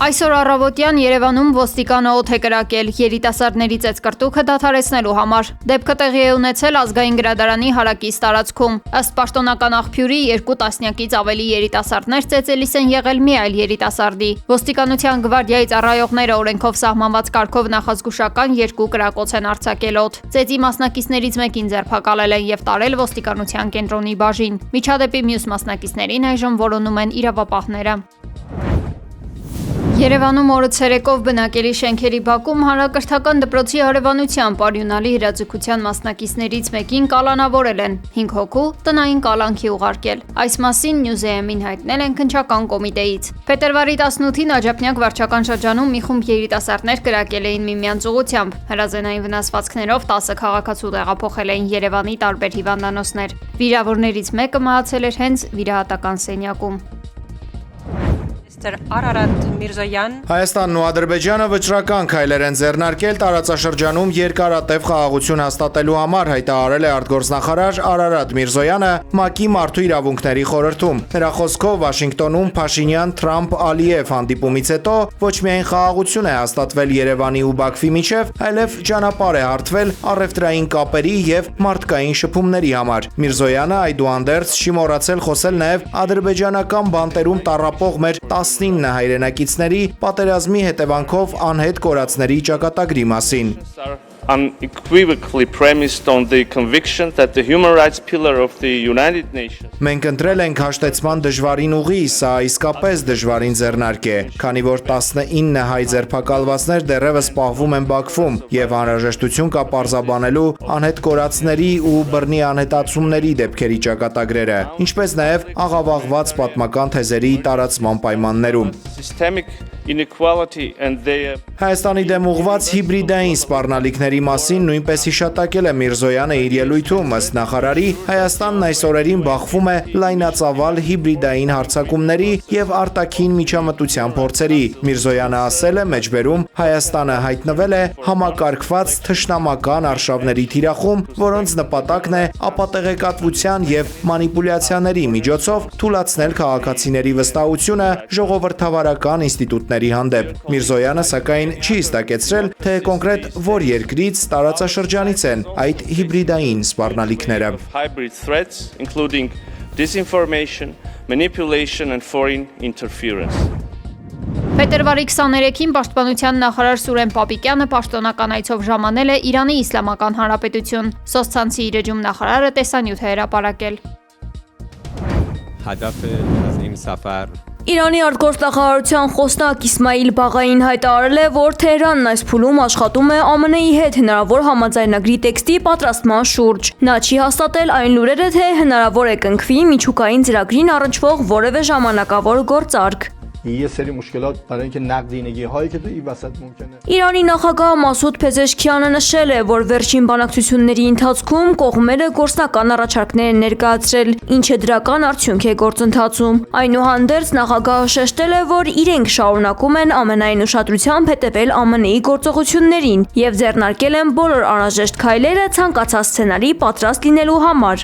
Այսօր առավոտյան Երևանում ոստիկանը օդ է կրակել երիտասարդների ծեծկռտուքը դադարեցնելու համար։ Դեպքը տեղի է ունեցել Ազգային գրադարանի հարակից տարածքում։ Ըստ պաշտոնական աղբյուրի 2 տասնյակից ավելի երիտասարդներ ծեծելիս են եղել մի այլ երիտասարդի։ Ոստիկանության գվարդիայի ծառայողները օրենքով սահմանված կարգով նախազգուշական 2 կրակոց են արձակել օդ։ Ծեծի մասնակիցներից մեկին ձերբակալել են եւ տարել ոստիկանության կենտրոնի բաժին։ Միջադեպի մյուս մասնակիցներին այժմ որոնում են իրավապահները։ Երևանում օրը ցերեկով բնակելի շենքերի բակում հանրակրթական դպրոցի հարևանությամբ արյունալի իրաձգության մասնակիցներից մեկին կալանավորել են, 5 հոգու տնային կալանքի ուղարկել։ Այս մասին Նյուզեեմին հայտնել են քննչական կոմիտեից։ Փետրվարի 18-ին Աջափնյակ վարչական շրջանում մի խումբ երիտասարդներ կրակել էին միմյանց ուղղությամբ։ Հրազենային վնասվածքներով 10 քաղաքացու տեղափոխել էին Երևանի տարբեր հիվանդանոցներ։ Վիրավորներից մեկը մահացել էր հենց վիրահատական սենյակում։ Արարատ Միրզոյան Հայաստանն ու Ադրբեջանը վճռական քայլեր են ձեռնարկել տարածաշրջանում երկարատև խաղաղություն հաստատելու համար, հայտարարել է արտգործնախարար Արարատ Միրզոյանը ՄԱԿ-ի մարդու իրավունքների խորհրդում։ Նրա խոսքով Վաշինգտոնում Փաշինյան-Թրամփ-Ալիև հանդիպումից հետո ոչ միայն խաղաղություն է հաստատվել Երևանի ու Բաքվի միջև, այլև ճանապարհ է հարթվել առևտրային կապերի եւ մարդկային շփումների համար։ Միրզոյանը այդուհանդերձ չի մոռացել խոսել նաեւ ադրբեջանական բանտերում տառապող մեր 19 հայրենակիցների պատերազմի հետևանքով անհետ կորածների ճակատագրի մասին։ Unequivocally premised on the conviction that the human rights pillar of the United Nations Մենք ընտրել ենք հաշտեցման դժվարին ուղի, սա իսկապես դժվարին ձեռնարկ է, քանի որ 19 հայ ձերբակալվածներ դեռևս պահվում են Բաքվում եւ անհրաժեշտություն կա պարզաբանելու անհետ կորածների ու բռնի անհետացումների դեպքերի ճակատագրերը, ինչպես նաեւ աղավաղված պատմական թեզերի տարածման պայմաններում։ Հայաստանի դեմ ուղղված հիբրիդային սպառնալիքների մասին նույնպես հիշատակել է Միրզոյանը իր ելույթում, ըստ նախարարի, Հայաստանն այս օրերին բախվում է լայնածավալ հիբրիդային հարձակումների եւ արտաքին միջամտության փորձերի։ Միրզոյանը ասել է մեջբերում Հայաստանը հայտնվել է համակարգված թշնամական արշավների թիրախում, որոնց նպատակն է ապատեղեկատվության եւ մանիպուլյացիաների միջոցով թուլացնել քաղաքացիների վստահությունը ժողովրդավարական ինստիտուտների հանդեպ։ Միրզոյանը սակայն չի հստակեցրել, թե կոնկրետ որ երկրից տարածաշրջանից են այդ հիբրիդային սպառնալիքները։ hybrid threats including disinformation, manipulation and foreign interference Փետրվարի 23-ին Պաշտպանության նախարար Սուրեն Պապիկյանը պաշտոնական այցով ժամանել է Իրանի Իսլամական Հանրապետություն։ Սոցցանցի իր էջում նախարարը տեսանյութ է հրապարակել։ Իրանի արտգործնախարարության խոսնակ Իսմայիլ Բաղային հայտարարել է, որ Թեհրանն այս փուլում աշխատում է ԱՄՆ-ի հետ հնարավոր համաձայնագրի տեքստի պատրաստման շուրջ։ Նա չի հաստատել այն լուրերը, թե հնարավոր է կնքվի միջուկային ծրագրին առնչվող որևէ ժամանակավոր գործարք։ Իրանի նախագահ Մասուդ Փեզեշքյանը նշել է, որ վերջին բանակցությունների ընթացքում կողմերը գործնական առաջարկներ են ներկայացրել, ինչը դրական արդյունք է գործընթացում։ Այնուհանդերձ նախագահը շեշտել է, որ իրենք շարունակում են ամենայն ուշադրությամբ հետևել ԱՄՆ-ի գործողություններին եւ ձեռնարկել են բոլոր անհրաժեշտ քայլերը ցանկացած սցենարի պատրաստ լինելու համար։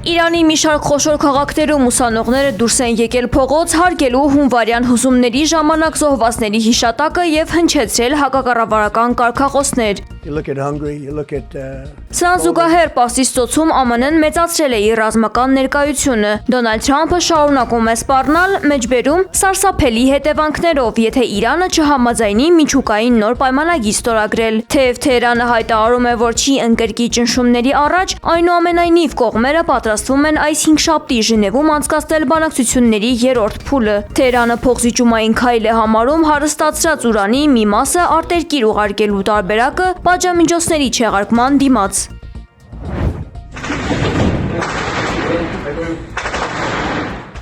Իրանի մի շարք խոշոր քաղաքներում ուսանողները դուրս են եկել փողոց հարգելու հունվարյան հուզումների ժամանակ զոհվածների հիշատակը եւ հնչեցրել հակակառավարական կարգախոսներ։ Սրան զուգահեռ Պարսից ծոցում ԱՄՆ-ն մեծացրել է իր ռազմական ներկայությունը։ Դոնալդ Թրամփը շարունակում է սպառնալ մեջբերում սարսափելի հետևանքներով, եթե Իրանը չհամաձայնի միջուկային նոր պայմանագիր ստորագրել։ Թեև Թեհրանը հայտարարում է, որ չի ընկրկի ճնշումների առաջ, այնուամենայնիվ կողմերը պատրաստվում են այս հինգշաբթի Ժնևում անցկացնել բանակցությունների երրորդ փուլը։ Թեհրանը փոխզիջումային քայլ է համարում հարստացրած ուրանի մի մասը արտերկիր ուղարկելու տարբերակը պատժամիջոցների չեղարկման դիմաց։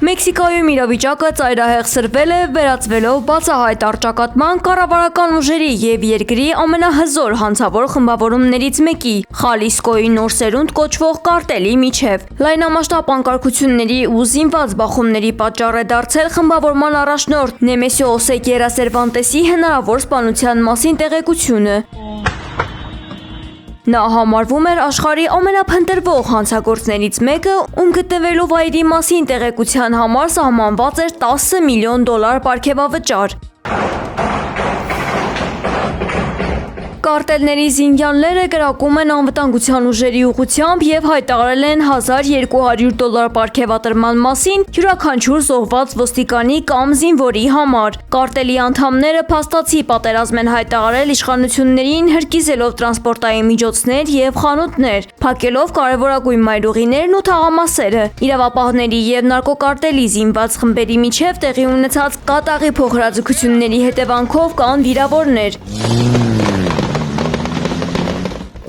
Մեքսիկայում իրավիճակը ծայրահեղսրվել է, վերածվելով բացահայտ առճակատման կառավարական ուժերի եւ երկրի ամենահզոր հանցավոր խմբավորումներից մեկի՝ Խալիսկոյի նոր սերունդ կոչվող կարտելի միջև։ Լայնամասշտաբ անկարգությունների ու զինված բախումների պատճառ է դարձել խմբավորման առաջնորդ Նեմեսիո Օսեկիերա Սերվանտեսի հնարավոր սպանության մասին տեղեկությունը։ Նա համարվում էր աշխարհի ամենափնտրվող հանցագործներից մեկը, ում գտնվելու վայրի մասին տեղեկության համար սահմանված էր $10 միլիոն պարգևավճար։ Կարտելների զինյալները կրակում են անվտանգության ուժերի ուղղությամբ և հայտարարել են $1200 պարգևատրման մասին յուրաքանչյուր զոհված ոստիկանի կամ զինվորի համար։ Կարտելի անդամները փաստացի պատերազմ են հայտարարել իշխանություններին հրկիզելով տրանսպորտային միջոցներ և խանութներ, փակելով կարևորագույն մայրուղիներն ու թաղամասերը։ Իրավապահների և նարկոկարտելի զինված խմբերի միջև տեղի ունեցած կատաղի փոխհրաձգությունների հետևանքով կան վիրավորներ։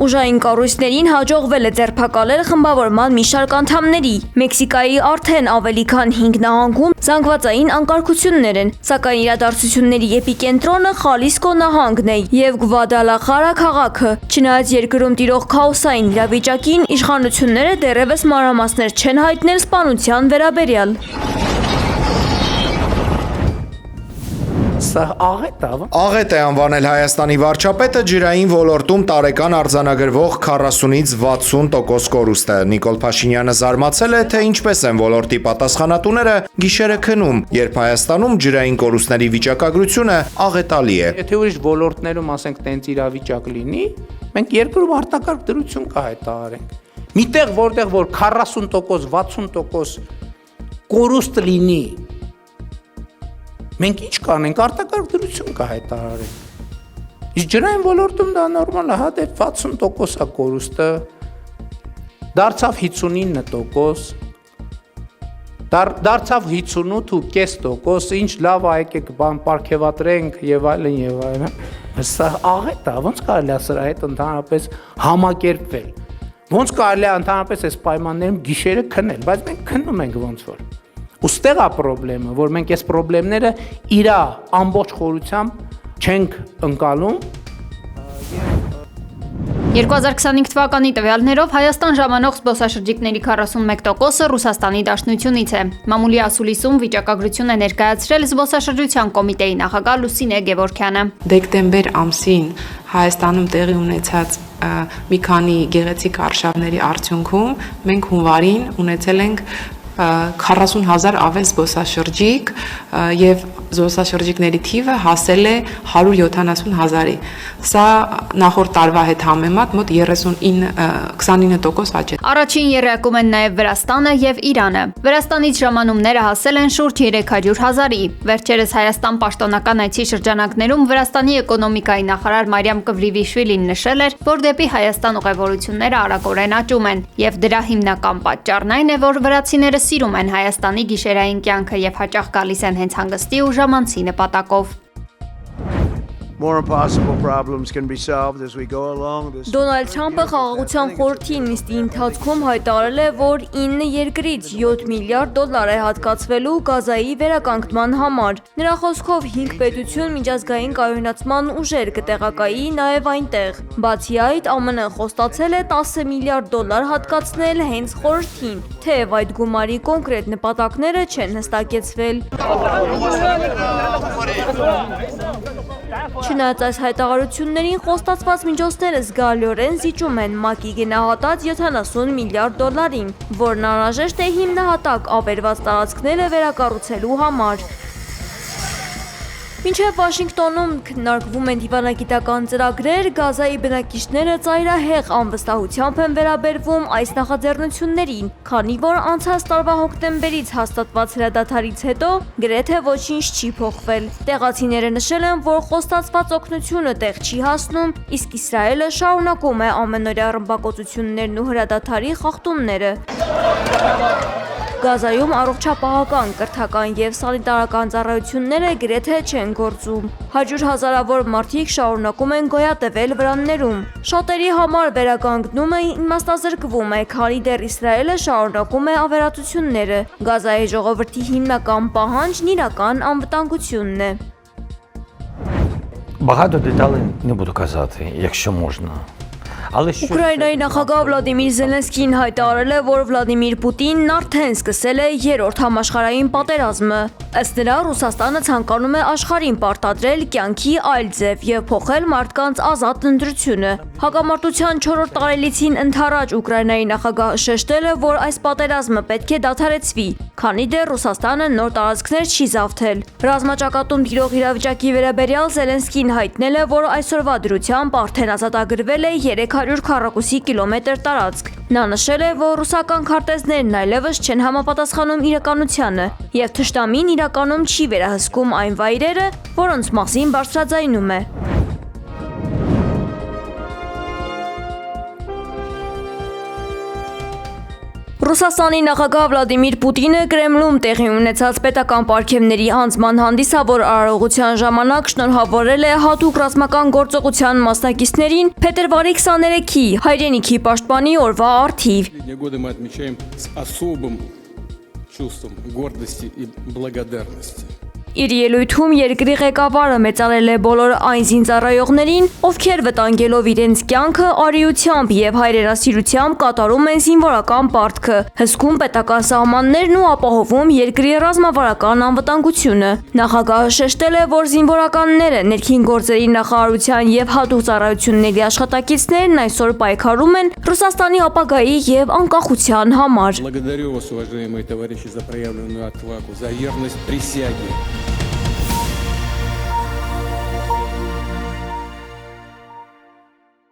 Ուժային կառույցներին հաջողվել է ձերբակալել խմբավորման մի շարք անդամների։ Մեքսիկայի արդեն ավելի քան 5 նահանգում զանգվածային անկարգություններ են, սակայն իրադարձությունների էպիկենտրոնը Խալիսկո նահանգն է և Գվադալախարա քաղաքը։ Չնայած երկրում տիրող քաոսային իրավիճակին, իշխանությունները դեռևս մանրամասներ չեն հայտնել սպանության վերաբերյալ։ Աղետ է անվանել Հայաստանի վարչապետը ջրային ոլորտում տարեկան արձանագրվող 40-ից 60% կորուստը։ Նիկոլ Փաշինյանը զարմացել է, թե ինչպես են ոլորտի պատասխանատուները գիշերը քնում, երբ Հայաստանում ջրային կորուստների վիճակագրությունը աղետալի է։ Եթե ուրիշ ոլորտներում ասենք տենց իրավիճակ լինի, մենք երկրում արտակարգ դրություն կհայտարարենք։ Միտեղ որտեղ որ 40%, 60% կորուստ լինի, մենք ինչ կանենք, արտակարգ դրություն կհայտարարենք։ Իսկ ջրային ոլորտում դա նորմալ է, հա դե 60% է կորուստը, դարձավ 59%, դարձավ 58.5%, ինչ լավ է, եկեք բան պարգևատրենք եւ այլն։ Սա աղետ է, ոնց կարելի է սրա հետ ընդհանրապես համակերպվել։ Ոնց կարելի է ընդհանրապես այս պայմաններում գիշերը քնել, բայց մենք քնում ենք ոնց որ։ Ուստեղ է պրոբլեմը, որ մենք այս պրոբլեմները իրա ամբողջ խորությամբ չենք ընկալում։ 2025 թվականի տվյալներով Հայաստան ժամանող զբոսաշրջիկների 41%-ը Ռուսաստանի Դաշնությունից է։ Մամուլի ասուլիսում վիճակագրություն է ներկայացրել զբոսաշրջության կոմիտեի նախագահ Լուսինե Գևորգյանը։ Դեկտեմբեր ամսին Հայաստանում տեղի ունեցած մի քանի գեղեցիկ արշավների արդյունքում մենք հունվարին ունեցել ենք 40,000 ավել զբոսաշրջիկ և զբոսաշրջիկների թիվը հասել է 170,000-ի։ Սա նախորդ տարվա հետ համեմատ մոտ 29% աճ է։ Առաջին եռյակում են նաև Վրաստանը և Իրանը։ Վրաստանից ժամանումները հասել են շուրջ 300,000-ի։ Վերջերս Հայաստան պաշտոնական այցի շրջանակներում Վրաստանի էկոնոմիկայի նախարար Մարիամ Կվրիվիշվիլին նշել էր, որ դեպի Հայաստան ուղևորությունները արագորեն աճում են, և դրա հիմնական պատճառն այն է, որ վրացիները սիրում են Հայաստանի գիշերային կյանքը և հաճախ գալիս են հենց հանգստի ու ժամանցի նպատակով։ Դոնալդ Թրամփը խաղաղության խորհրդի նիստի ընթացքում հայտարարել է, որ 9 երկրից $7 միլիարդ է հատկացվելու Գազայի վերականգնման համար։ Նրա խոսքով 5 պետություն միջազգային կայունացման ուժեր կտեղակայի նաև այնտեղ։ Բացի այդ, ԱՄՆ-ն խոստացել է $10 միլիարդ հատկացնել հենց խորհրդին, թեև այդ գումարի կոնկրետ նպատակները չեն հստակեցվել։ Չնայած այս հայտարարություններին, խոստացված միջոցները զգալիորեն զիջում են ՄԱԿ-ի գնահատած $70 միլիարդ, որն անհրաժեշտ է հիմնահատակ ավերված տարածքները վերակառուցելու համար։ Մինչև Վաշինգտոնում քննարկվում են դիվանագիտական ծրագրեր, Գազայի բնակիչները ծայրահեղ անվստահությամբ են վերաբերվում այս նախաձեռնություններին, քանի որ անցած տարվա հոկտեմբերից հաստատված հրադադարից հետո գրեթե ոչինչ չի փոխվել։ Տեղացիները նշել են, որ խոստացված օգնությունը տեղ չի հասնում, իսկ Իսրայելը շարունակում է ամենօրյա ռմբակոծություններն ու հրադադարի խախտումները։ Գազայում առողջապահական, կրթական և սանիտարական ծառայությունները գրեթե չեն գործում։ 100,000-ավոր մարդիկ շարունակում են գոյատևել վրաններում։ Շատերի համար վերականգնումը իմաստազրկվում է, քանի դեռ Իսրայելը շարունակում է ավերածությունները։ Գազայի ժողովրդի հիմնական պահանջն իրական անվտանգությունն է։ Багато деталей не буду казати, якщо можна. Ուկրաինայի նախագահ Վլադիմիր Զելենսկին հայտարարել է, որ Վլադիմիր Պուտինն արդեն սկսել է երրորդ համաշխարհային պատերազմը։ Ըստ նրա, Ռուսաստանը ցանկանում է աշխարհին պարտադրել կյանքի այլ ձև և փոխել մարդկանց ազատ ընտրությունը։ Հակամարտության 4-րդ տարելիցին ընդառաջ Ուկրաինայի նախագահը շեշտել է, որ այս պատերազմը պետք է դադարեցվի, քանի դեռ Ռուսաստանը նոր տարածքներ չի զավթել։ Ռազմաճակատում տիրող իրավիճակի վերաբերյալ Զելենսկին հայտնել է, որ այսօրվա դրությամբ արդեն ազատագրվել է 300 քառակուսի կիլոմետր տարածք։ Նա նշել է, որ ռուսական քարտեզներն այլևս չեն համապատասխանում իրականությանը, եւ թշնամին իրականում չի վերահսկում այն վայրերը, որոնց մասին բարձրաձայնում է։ Ռուսաստանի նախագահ Վլադիմիր Պուտինը Կրեմլում տեղի ունեցած պետական պարգևների հանձնման հանդիսավոր արարողության ժամանակ շնորհավորել է հատուկ ռազմական գործողության մասնակիցներին փետրվարի 23-ի հայրենիքի պաշտպանի օրվա առթիվ։ Годы мы отмечаем с особым чувством гордости и благодарности. Իր ելույթում երկրի ղեկավարը մեծարել է բոլոր այն զինծառայողներին, ովքեր վտանգելով իրենց կյանքը արիությամբ եւ հայրենասիրությամբ կատարում են զինվորական պարտքը, հսկում պետական սահմաններն ու ապահովում երկրի ռազմավարական անվտանգությունը։ Նախագահը շեշտել է, որ զինվորականները ներքին գործերի նախարարության եւ հատուկ ծառայությունների աշխատակիցներն այսօր պայքարում են Ռուսաստանի ապագայի եւ անկախության համար։ Благодарю вас, уважаемые товарищи, за проявленную отвагу, за верность присяге.